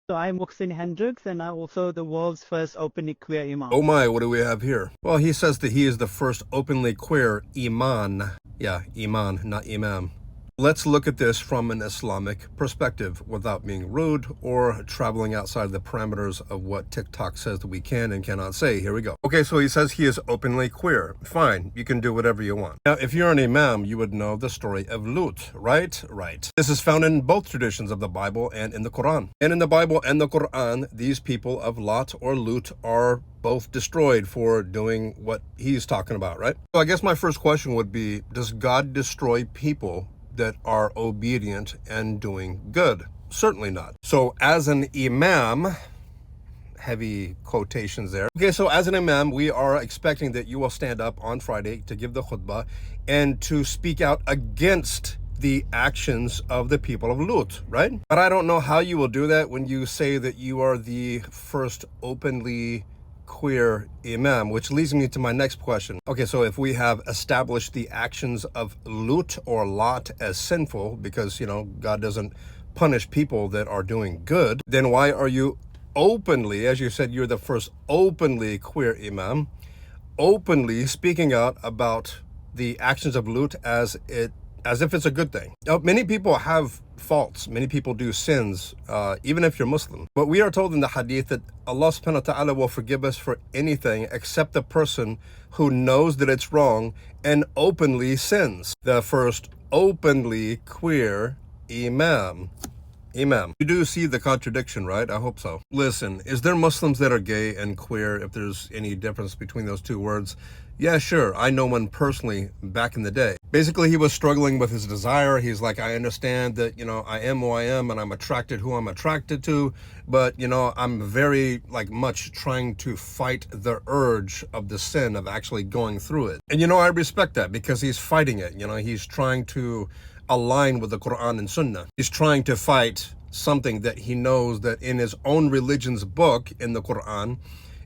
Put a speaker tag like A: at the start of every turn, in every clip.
A: So I'm Muhsin Hendricks, and I'm also the world's first openly queer
B: Oh
A: Imam.
B: my, what do we have here? Well, he says that he is the first openly queer Iman. Yeah, Iman, not Imam. Let's look at this from an Islamic perspective without being rude or traveling outside the parameters of what TikTok says that we can and cannot say. Here we go. Okay, so he says he is openly queer. Fine, you can do whatever you want. Now, if you're an Imam, you would know the story of Lut, right? Right. This is found in both traditions of the Bible and in the Quran. And in the Bible and the Quran, these people of Lot or Lut are both destroyed for doing what he's talking about, right? So I guess my first question would be, does God destroy people that are obedient and doing good? Certainly not. So as an Imam, heavy quotations there. Okay, so as an Imam, we are expecting that you will stand up on Friday to give the khutbah and to speak out against the actions of the people of Lut, right? But I don't know how you will do that when you say that you are the first openly queer Imam, which leads me to my next question. Okay, so if we have established the actions of Lut or Lot as sinful, because, God doesn't punish people that are doing good, then why are you openly, as you said, you're the first openly queer Imam, openly speaking out about the actions of Lut as if it's a good thing? Now, many people have faults. Many people do sins, even if you're Muslim. But we are told in the hadith that Allah subhanahu wa ta'ala will forgive us for anything except the person who knows that it's wrong and openly sins. The first openly queer Imam. Imam. You do see the contradiction, right? I hope so. Listen, is there Muslims that are gay and queer, if there's any difference between those two words? Yeah, sure. I know one personally back in the day. Basically, he was struggling with his desire. He's like, I understand that, I am who I am and I'm attracted who I'm attracted to. But, I'm very much trying to fight the urge of the sin of actually going through it. And, I respect that because he's fighting it. He's trying to align with the Quran and Sunnah. He's trying to fight something that he knows that in his own religion's book, in the Quran,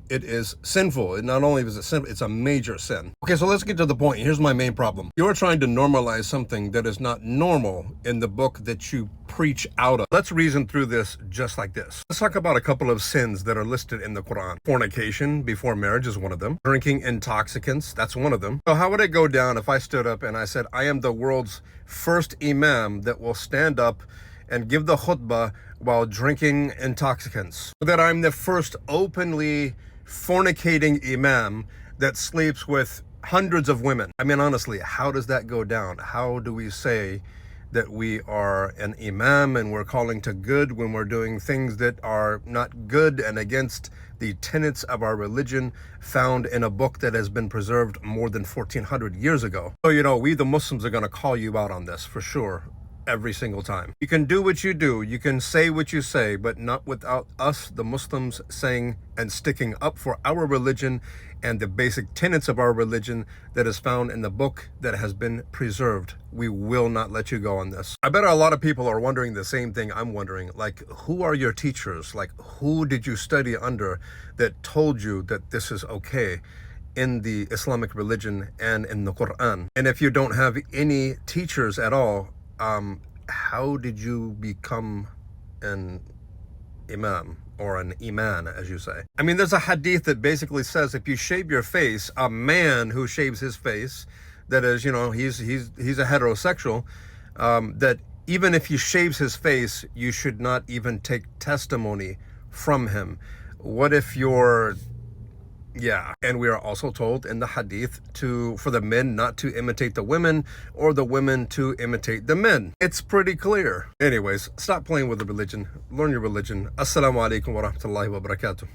B: it is sinful. It not only is it sinful, it's a major sin. Okay, so let's get to the point. Here's my main problem. You're trying to normalize something that is not normal in the book that you preach out of. Let's reason through this just like this. Let's talk about a couple of sins that are listed in the Quran. Fornication before marriage is one of them. Drinking intoxicants, that's one of them. So how would it go down if I stood up and I said, I am the world's first Imam that will stand up and give the khutbah while drinking intoxicants? That I'm the first openly fornicating Imam that sleeps with hundreds of women. I mean, honestly, how does that go down? How do we say that we are an Imam and we're calling to good when we're doing things that are not good and against the tenets of our religion found in a book that has been preserved more than 1400 years ago? So, we the Muslims are going to call you out on this for sure. Every single time. You can do what you do, you can say what you say, but not without us, the Muslims, saying and sticking up for our religion and the basic tenets of our religion that is found in the book that has been preserved. We will not let you go on this. I bet a lot of people are wondering the same thing I'm wondering. Who are your teachers? Who did you study under that told you that this is okay in the Islamic religion and in the Quran? And if you don't have any teachers at all, how did you become an Imam or an Iman, as you say? I mean, there's a hadith that basically says if you shave your face, a man who shaves his face, that is, he's a heterosexual, that even if he shaves his face, you should not even take testimony from him. What if you're... Yeah, and we are also told in the hadith for the men not to imitate the women or the women to imitate the men. It's pretty clear. Anyways, stop playing with the religion. Learn your religion. Assalamu alaikum wa rahmatullahi wa barakatuh.